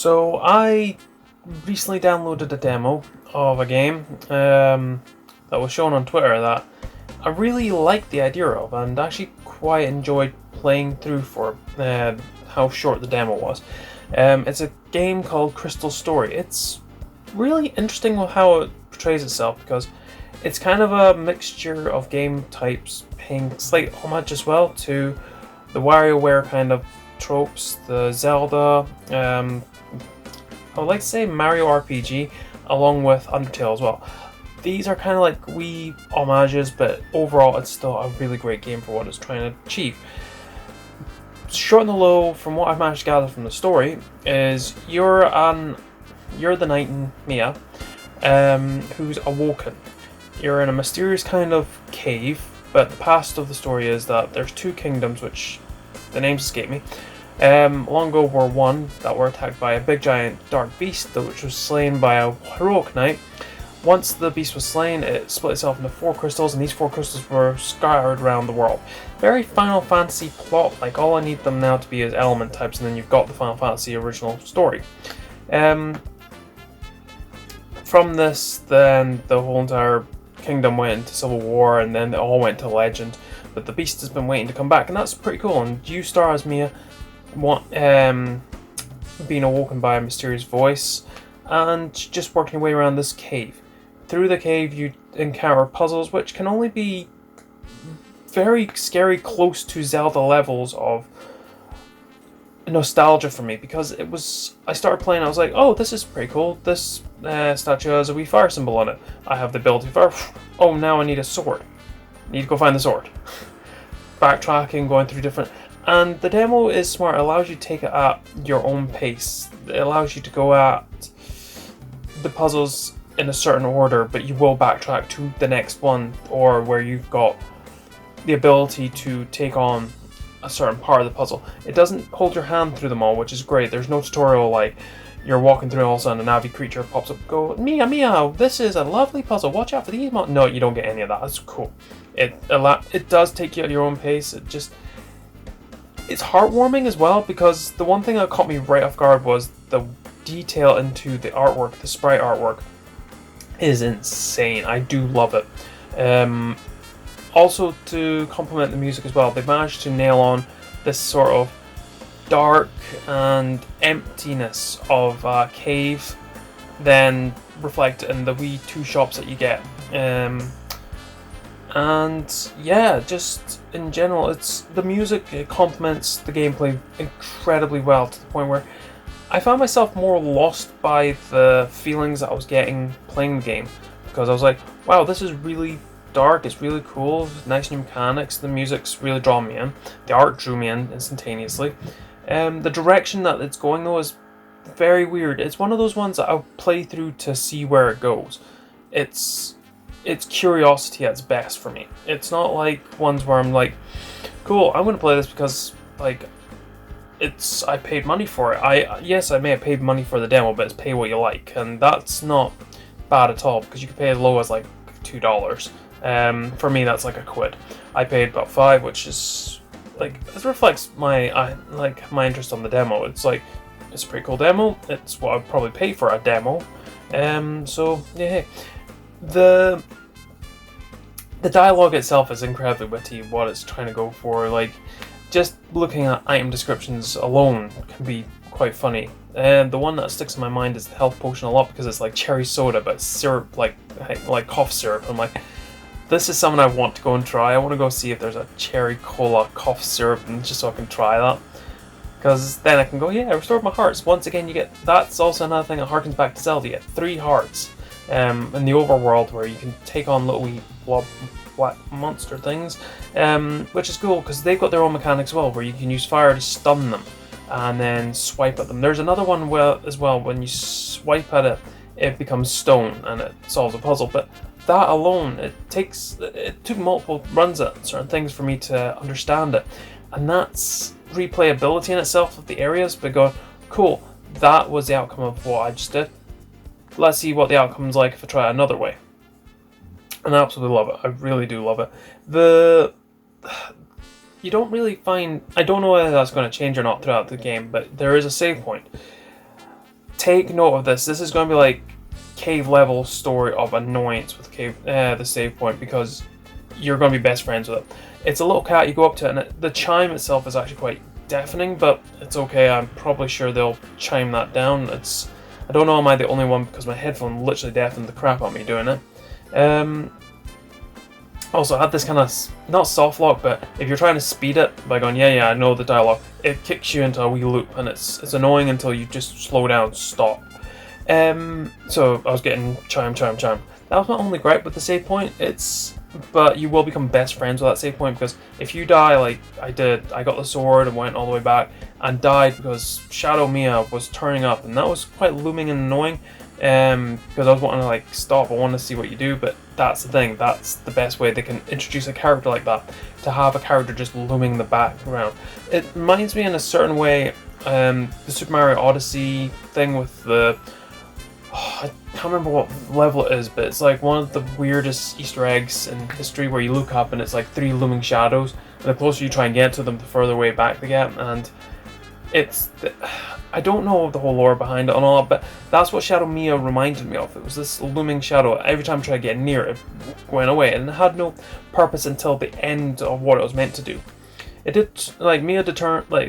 So I recently downloaded a demo of a game that was shown on Twitter that I really liked the idea of and actually quite enjoyed playing through for how short the demo was. It's a game called Crystal Story. It's really interesting with how it portrays itself because it's kind of a mixture of game types, paying slight homage as well to the WarioWare kind of tropes, the Zelda, I would like to say Mario RPG, along with Undertale as well. These are kind of like wee homages, but overall it's still a really great game for what it's trying to achieve. Short and the low, from what I've managed to gather from the story, is you're the knight in Mia, who's awoken. You're in a mysterious kind of cave, but the past of the story is that there's two kingdoms, which the names escape me. Long ago were one that were attacked by a big giant dark beast, which was slain by a heroic knight. Once the beast was slain, it split itself into 4 crystals, and these 4 crystals were scattered around the world. Very Final Fantasy plot, like all I need them now to be is element types, and then you've got the Final Fantasy original story. From this, then the whole entire kingdom went into civil war, and then it all went to legend. But the beast has been waiting to come back, and that's pretty cool. And you star as Mia, being awoken by a mysterious voice, and just working your way around this cave. Through the cave, you encounter puzzles which can only be very scary, close to Zelda levels of nostalgia for me, because I started playing, I was like, oh, this is pretty cool. This statue has a wee fire symbol on it. I have the ability to fire. Oh, now I need a sword. Need to go find the sword. Backtracking, going through different. And the demo is smart. It allows you to take it at your own pace. It allows you to go at the puzzles in a certain order, but you will backtrack to the next one, or where you've got the ability to take on a certain part of the puzzle. It doesn't hold your hand through them all, which is great. There's no tutorial like you're walking through and all of a sudden a Navi creature pops up, go, Mia, this is a lovely puzzle, watch out for these No, you don't get any of that. That's cool. It does take you at your own pace. It's heartwarming as well, because the one thing that caught me right off guard was the detail into the artwork. The sprite artwork is insane. I do love it. Also, to complement the music as well, they managed to nail on this sort of dark and emptiness of a cave, then reflect in the wee 2 shops that you get. And yeah, just in general, the music, it complements the gameplay incredibly well, to the point where I found myself more lost by the feelings that I was getting playing the game, because I was like, wow, this is really dark, it's really cool, nice new mechanics, the music's really drawn me in, the art drew me in instantaneously. The direction that it's going though is very weird. It's one of those ones that I'll play through to see where it goes. It's curiosity at its best for me. It's not like ones where I'm like, cool, I'm going to play this because like I paid money for it. Yes, I may have paid money for the demo, but it's pay what you like, and that's not bad at all, because you can pay as low as like $2. For me, that's like £1. I paid about $5, which is like, it reflects my interest on the demo. It's like, it's a pretty cool demo. It's what I'd probably pay for a demo. So yeah, the dialogue itself is incredibly witty. What it's trying to go for, like, just looking at item descriptions alone can be quite funny. And the one that sticks in my mind is the health potion a lot, because it's like cherry soda, but syrup, like cough syrup. I'm like, this is something I want to go and try. I want to go see if there's a cherry cola cough syrup, and just so I can try that. Because then I can go, yeah, I restored my hearts. Once again, that's also another thing that harkens back to Zelda. You get 3 hearts in the overworld, where you can take on little wee blob black monster things, which is cool because they've got their own mechanics as well, where you can use fire to stun them and then swipe at them. There's another one as well, when you swipe at it, it becomes stone and it solves a puzzle. But that alone, it took multiple runs at certain things for me to understand it, and that's replayability in itself of the areas. But going, cool, that was the outcome of what I just did. Let's see what the outcome's like if I try it another way. And I absolutely love it. I really do love it. You don't really find... I don't know whether that's going to change or not throughout the game, but there is a save point. take note of this. This is going to be like cave level story of annoyance with the save point, because you're going to be best friends with it. It's a little cat. You go up to it, and the chime itself is actually quite deafening, but it's okay. I'm probably sure they'll chime that down. I don't know, am I the only one, because my headphone literally deafened the crap out of me doing it. Also, I had this kind of, not soft lock, but if you're trying to speed it by going, yeah, I know the dialogue, it kicks you into a wee loop, and it's annoying until you just slow down, stop. So I was getting chime. That was my only gripe with the save point. But you will become best friends with that save point, because if you die like I did, I got the sword and went all the way back and died because Shadow Mia was turning up, and that was quite looming and annoying. Because I was wanting to like stop, I wanted to see what you do, but that's the thing, that's the best way they can introduce a character like that, to have a character just looming in the background. It reminds me in a certain way, the Super Mario Odyssey thing with the, I can't remember what level it is, but it's like one of the weirdest Easter eggs in history, where you look up and it's like 3 looming shadows, and the closer you try and get to them, the further away back they get, and I don't know the whole lore behind it and all, but that's what Shadow Mia reminded me of. It was this looming shadow. Every time I tried to get near it, it went away, and it had no purpose until the end of what it was meant to do. It did, like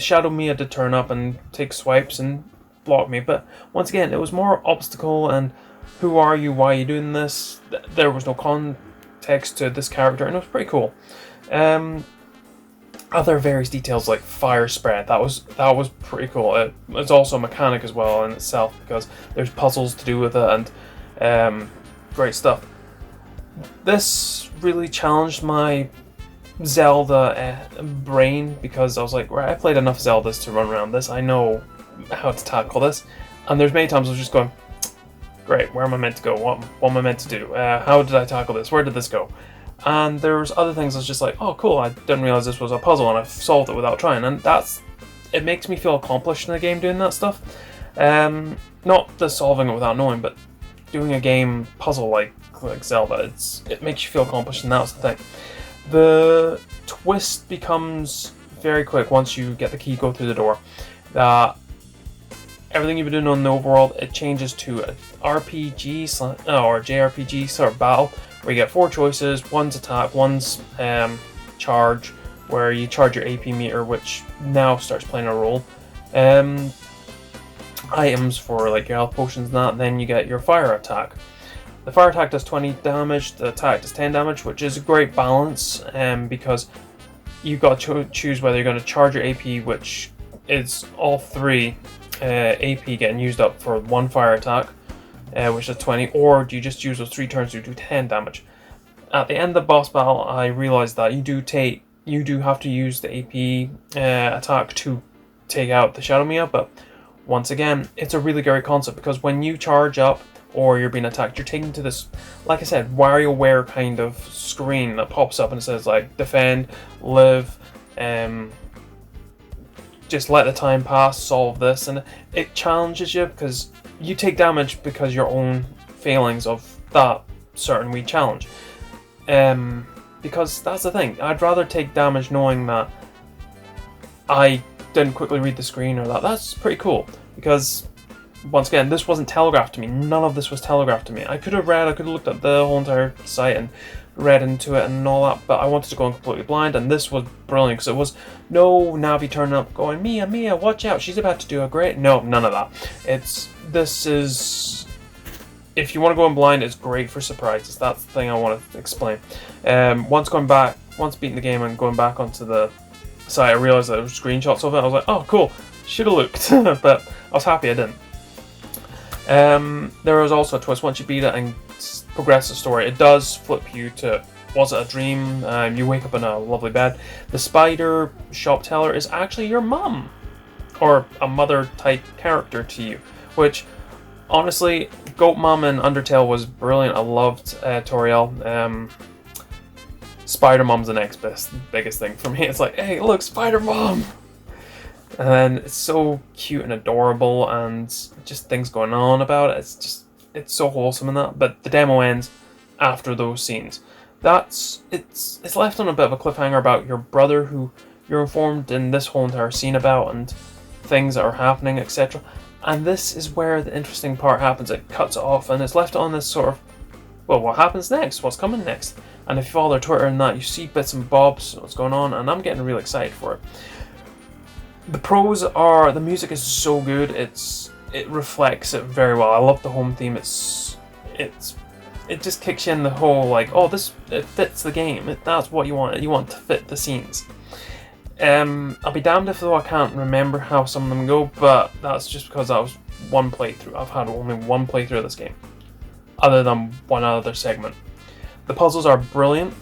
Shadow Mia did turn up and take swipes and block me, but once again, it was more obstacle and who are you, why are you doing this? There was no context to this character, and it was pretty cool. Other various details like fire spread, that was pretty cool. It's also a mechanic as well in itself, because there's puzzles to do with it, and great stuff. This really challenged my Zelda brain, because I was like, right, I played enough Zeldas to run around this. I know how to tackle this, and there's many times I was just going, great, where am I meant to go? What am I meant to do? How did I tackle this? Where did this go? And there's other things I was just like, oh cool, I didn't realize this was a puzzle, and I've solved it without trying, and it makes me feel accomplished in the game doing that stuff. Not the solving it without knowing, but doing a game puzzle like Zelda, it makes you feel accomplished, and that's the thing. The twist becomes very quick once you get the key, go through the door. Everything you've been doing on the overworld, it changes to an RPG or JRPG sort of battle, where you get 4 choices. One's attack, one's charge, where you charge your AP meter, which now starts playing a role. Items for like your health potions and that. Then you get your fire attack. The fire attack does 20 damage, the attack does 10 damage, which is a great balance, because you've got to choose whether you're going to charge your AP, which is all 3 AP getting used up for 1 fire attack, which is 20, or do you just use those 3 turns to do 10 damage? At the end of the boss battle, I realized that you do have to use the AP attack to take out the Shadow Mia, but once again, it's a really great concept, because when you charge up or you're being attacked, you're taken to this, like I said, WarioWare kind of screen that pops up and it says like defend, live, just let the time pass, solve this, and it challenges you, because you take damage because your own failings of that certain wee challenge. Because that's the thing, I'd rather take damage knowing that I didn't quickly read the screen, or that's pretty cool, because once again, this wasn't telegraphed to me. None of this was telegraphed to me. I could have looked at the whole entire site and read into it and all that, but I wanted to go in completely blind, and this was brilliant, because it was no Navi turning up going, Mia, watch out, she's about to do a great... No, none of that. This is... If you want to go in blind, it's great for surprises. That's the thing I want to explain. Once beating the game and going back onto the site, I realized that there were screenshots of it. I was like, oh, cool. Should have looked. But I was happy I didn't. There was also a twist. Once you beat it and progress the story, it does flip you to, was it a dream? You wake up in a lovely bed. The spider shop teller is actually your mum, or a mother type character to you, which honestly, Goat Mom in Undertale was brilliant. I loved Toriel. Spider Mom's the next biggest thing for me. It's like, hey, look, Spider Mom! And it's so cute and adorable, and just things going on about it. It's so wholesome in that. But the demo ends after those scenes. It's left on a bit of a cliffhanger about your brother, who you're informed in this whole entire scene about, and things that are happening, etc. And this is where the interesting part happens. It cuts it off and it's left on this sort of, well, what happens next? What's coming next? And if you follow their Twitter and that, you see bits and bobs, what's going on, and I'm getting really excited for it. The pros are, the music is so good, it reflects it very well. I love the home theme. It just kicks you in the whole, like, oh, it fits the game. That's what you want. You want to fit the scenes. I'll be damned if though I can't remember how some of them go, but that's just because that was one playthrough. I've had only one playthrough of this game, other than one other segment. The puzzles are brilliant,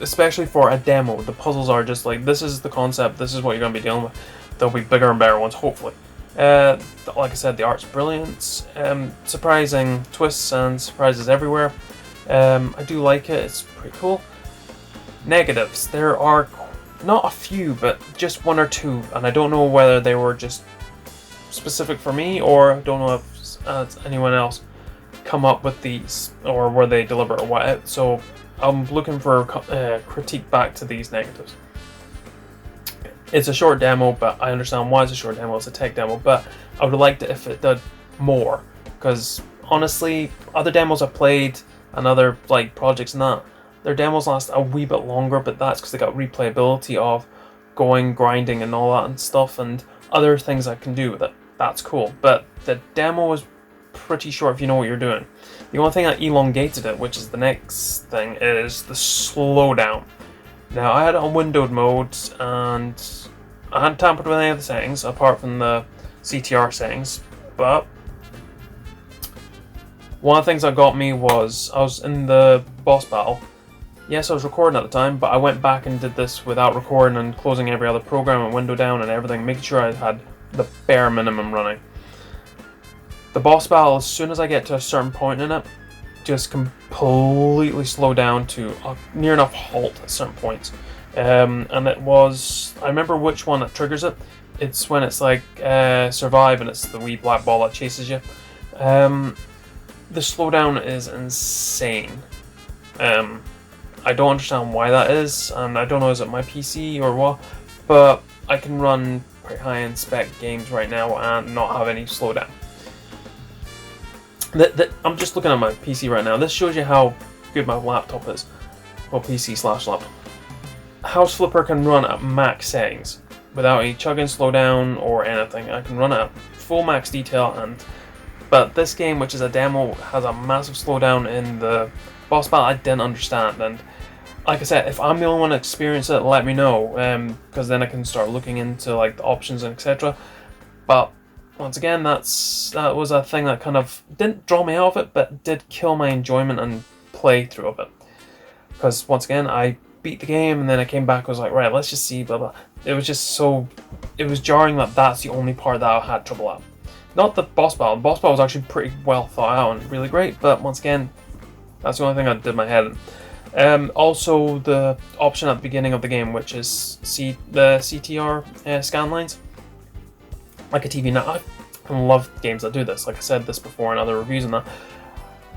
especially for a demo. The puzzles are just like, this is the concept, this is what you're going to be dealing with. There'll be bigger and better ones, hopefully. Like I said, the art's brilliant, surprising twists and surprises everywhere. I do like it, it's pretty cool. Negatives, there are not a few, but just one or two, and I don't know whether they were just specific for me, or I don't know if anyone else come up with these, or were they deliberate or what. So I'm looking for critique back to these negatives. It's a short demo, but I understand why it's a short demo. It's a tech demo, but I would have liked it if it did more, because honestly, other demos I've played and other like projects and that, their demos last a wee bit longer, but that's because they got replayability of going, grinding and all that and stuff, and other things I can do with it. That's cool, but the demo was pretty short if you know what you're doing. The only thing that elongated it, which is the next thing, is the slowdown. Now, I had it on windowed mode, and I hadn't tampered with any of the settings, apart from the CTR settings, but one of the things that got me was, I was in the boss battle. Yes, I was recording at the time, but I went back and did this without recording and closing every other program and window down and everything, making sure I had the bare minimum running. The boss battle, as soon as I get to a certain point in it, just completely slow down to a near enough halt at certain points. And it was, I remember which one that triggers it. It's when it's like survive and it's the wee black ball that chases you. The slowdown is insane. I don't understand why that is, and I don't know, is it my PC or what, but I can run pretty high-end spec games right now and not have any slowdown. I'm just looking at my PC right now. This shows you how good my laptop is. Well, PC/laptop. House Flipper can run at max settings without any chugging, slowdown, or anything. I can run at full max detail, but this game, which is a demo, has a massive slowdown in the boss battle I didn't understand. And like I said, if I'm the only one to experience it, let me know, because then I can start looking into like the options and etc. But once again, that was a thing that kind of didn't draw me out of it, but did kill my enjoyment and playthrough of it. Because once again, I beat the game and then I came back and was like, right, let's just see, blah blah. It was just so, it was jarring that that's the only part that I had trouble at. Not the boss battle. The boss battle was actually pretty well thought out and really great, but once again, that's the only thing that did my head in. Also, the option at the beginning of the game, which is the CTR scan lines, like a TV. Now, I love games that do this. Like I said this before in other reviews and that.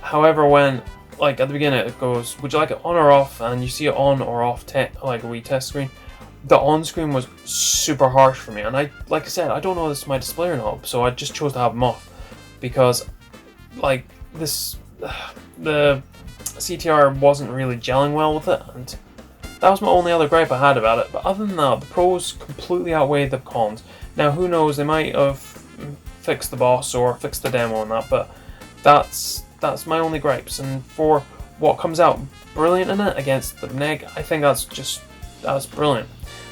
However, when like at the beginning it goes, would you like it on or off? And you see it on or off, like a wee test screen. The on screen was super harsh for me, and like I said, I don't know if this is my display or not, so I just chose to have them off because, like this, the CTR wasn't really gelling well with it, and that was my only other gripe I had about it. But other than that, the pros completely outweighed the cons. Now, who knows? They might have fixed the boss or fixed the demo and that, but that's my only gripes. And for what comes out brilliant in it against the neg, I think that's brilliant.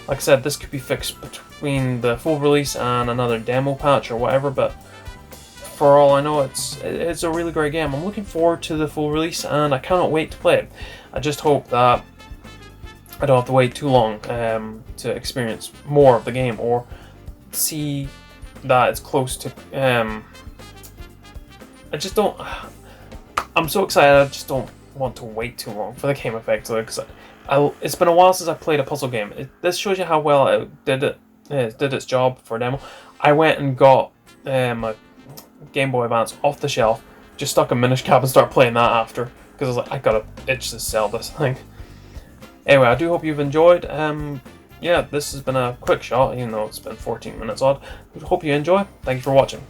Like I said, this could be fixed between the full release and another demo patch or whatever, but for all I know, it's a really great game. I'm looking forward to the full release and I cannot wait to play it. I just hope that I don't have to wait too long to experience more of the game or see that it's close to. I just don't. I'm so excited. I just don't want to wait too long for the game effectively, because it's been a while since I played a puzzle game. This shows you how well it did its job for a demo. I went and got a Game Boy Advance off the shelf, just stuck a Minish Cap and started playing that after, because I was like, I gotta itch to sell this thing. Anyway, I do hope you've enjoyed. yeah, this has been a quick shot, even though it's been 14 minutes odd. Hope you enjoy. Thank you for watching.